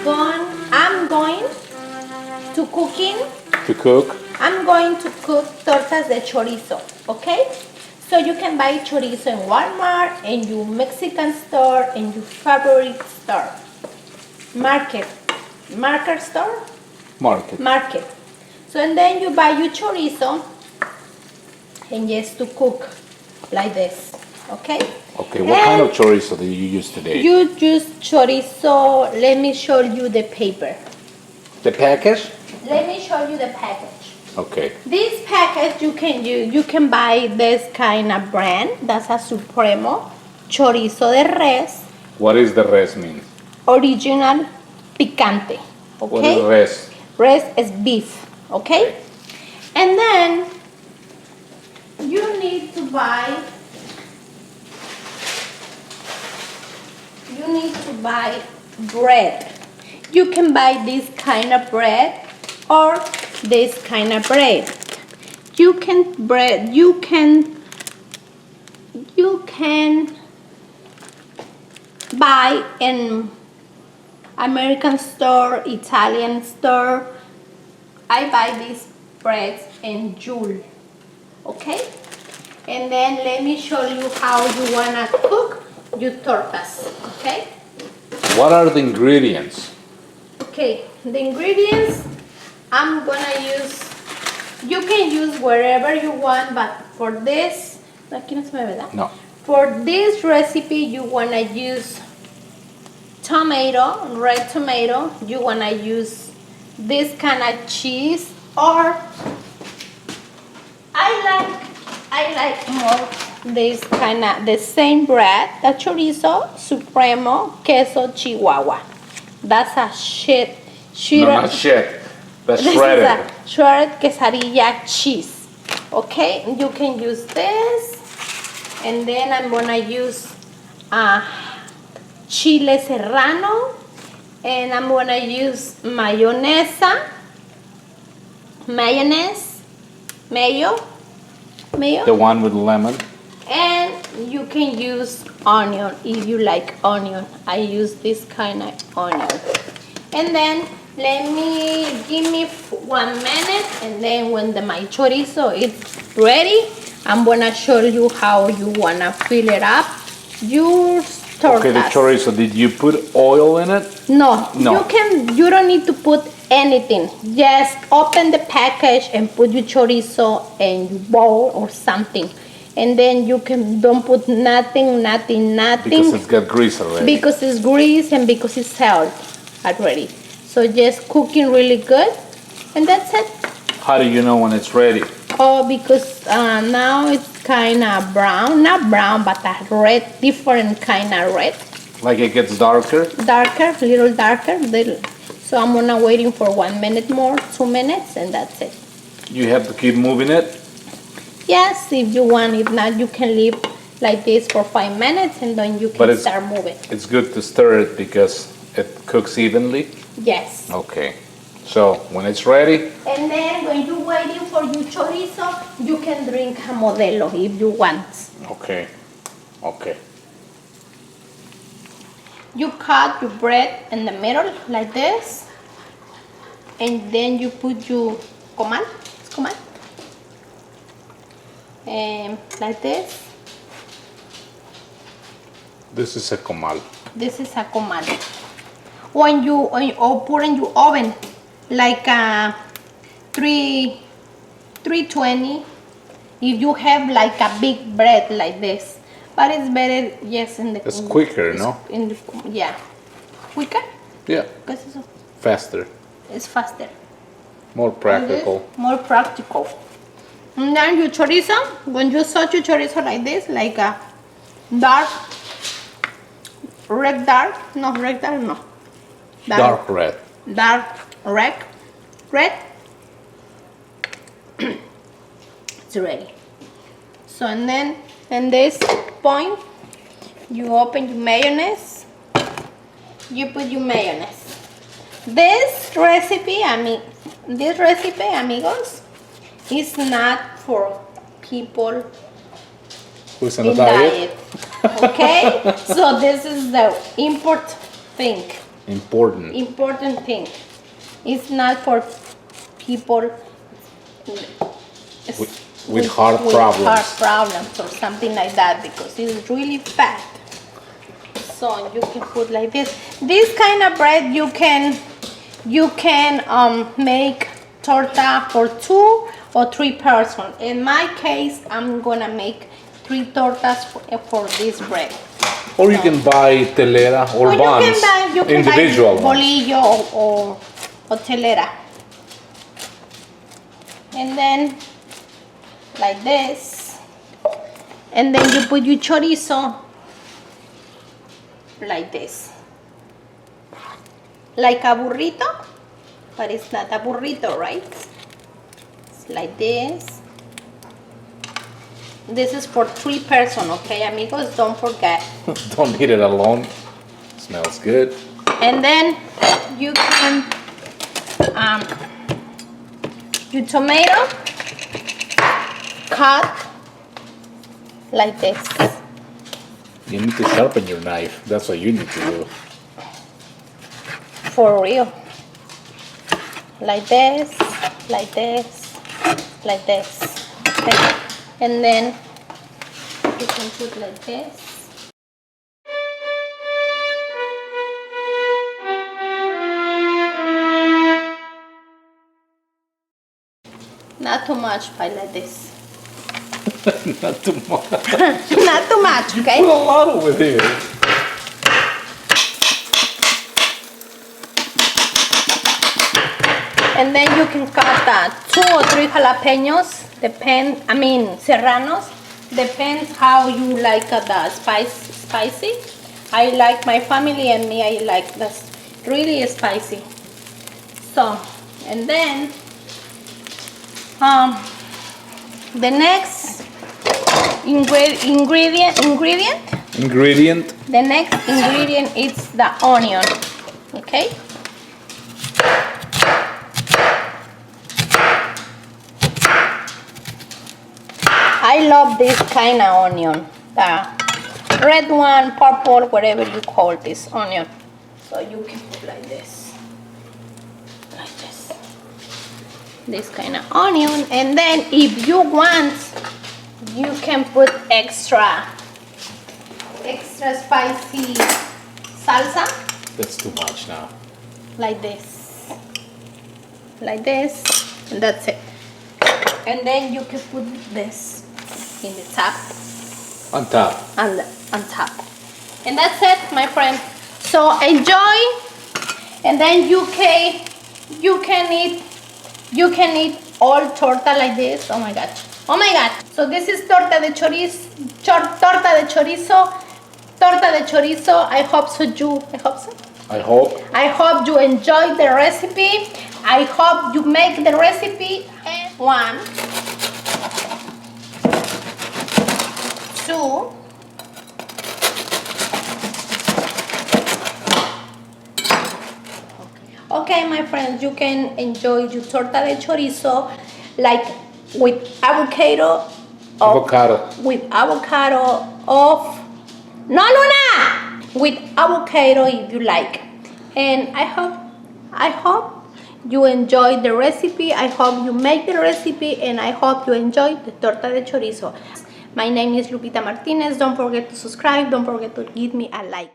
I'm going to cooking. To cook? I'm going to cook tortas de chorizo, okay? So you can buy chorizo in Walmart, in your Mexican store, in your favorite store. Market store? Market. So and then you buy your chorizo and just to cook like this, okay? Okay, what kind of chorizo do you use today? You use chorizo, let me show you the paper. The package? Let me show you the package. Okay. This package you can buy this kind of brand. That's a Supremo chorizo de res. What does the res mean? Original picante. Okay. What is res? Res is beef. Okay. And then you need to buy bread. You can buy this kind of bread or this kind of bread. You can buy in American store, Italian store. I buy these breads in Jewel. Okay? And then let me show you how you wanna cook your tortas. Okay? What are the ingredients? Okay, the ingredients I'm gonna use, you can use wherever you want, but for this, aquí no se me ve, ¿verdad? No. For this recipe, you wanna use tomato, red tomato. You wanna use this kind of cheese, or I like more this kind of the same bread, the chorizo supremo queso chihuahua. That's a shit. No, not shit. That's This shredded. is a shredded quesadilla cheese. Okay, you can use this, and then I'm gonna use chile serrano, and I'm gonna use mayonnaise, mayo. The one with lemon. And you can use onion if you like onion. I use this kind of onion. And then give me 1 minute, and then when my chorizo is ready, I'm gonna show you how you wanna fill it up. Your tortas. Okay, the chorizo, did you put oil in it? No. No. You don't need to put anything. Just open the package and put your chorizo in your bowl or something. And then you don't put nothing. Because it's got grease already. Because it's grease and because it's salt already. So just cooking really good, and that's it. How do you know when it's ready? Oh, because now it's kind of brown. Not brown, but a red, different kind of red. Like it gets darker? Little darker. So I'm gonna waiting for 1 minute more, 2 minutes, and that's it. You have to keep moving it? Yes, if you want. If not, you can leave like this for 5 minutes, and then you can start moving. It's good to stir it because it cooks evenly? Yes. Okay. So when it's ready? And then when you're waiting for your chorizo, you can drink a Modelo if you want. Okay. Okay. You cut your bread in the middle like this, and then you put your comal, like this. This is a comal. This is a comal. When you put in your oven, like 320, if you have like a big bread like this. But it's better, yes, in the... It's quicker, no? Yeah. Quicker? Yeah. Faster. It's faster. More practical. More practical. And then your chorizo, when you saute your chorizo like this, like a dark red. Dark red. It's ready. So and then in this point, you open your mayonnaise. You put your mayonnaise. This recipe, amigos, is not for people Who's in diet. Okay? So this is the import thing. Important thing. It's not for people with heart problems. Heart problems or something like that, because it's really fat. So you can put like this. This kind of bread you can make torta for 2 or 3 persons. In my case, I'm gonna make 3 tortas for this bread. Or you can buy telera or buns, you can individual buy bolillo or telera. And then like this. And then you put your chorizo like this. Like a burrito, but it's not a burrito, right? It's like this. This is for 3 persons, okay, amigos? Don't forget. Don't eat it alone. Smells good. And then you can your tomato cut like this. You need to sharpen your knife. That's what you need to do. For real. Like this, like this, like this. Okay. And then you can put like this. Not too much, but like this. Not too much. Not too much, okay? Put a lot over there. And then you can cut 2 or 3 jalapenos. Serranos. Depends how you like the spicy. I like my family and me, I like this really spicy. So, and then the next ingredient. The next ingredient is the onion. Okay. I love this kind of onion, the red one, purple, whatever you call this onion. So you can put like this, this kind of onion. And then if you want, you can put extra spicy salsa. That's too much now. Like this, and that's it. And then you can put this in the top. On top. On top. And that's it, my friend. So enjoy. And then you can eat all torta like this. Oh my god. Oh my god. So this is torta de chorizo. I hope you enjoy the recipe. I hope you make the recipe. And 1, 2, okay, my friends, you can enjoy your torta de chorizo like with avocado. With avocado with avocado if you like. And I hope you enjoy the recipe. I hope you make the recipe, and I hope you enjoy the torta de chorizo. My name is Lupita Martinez. Don't forget to subscribe. Don't forget to give me a like.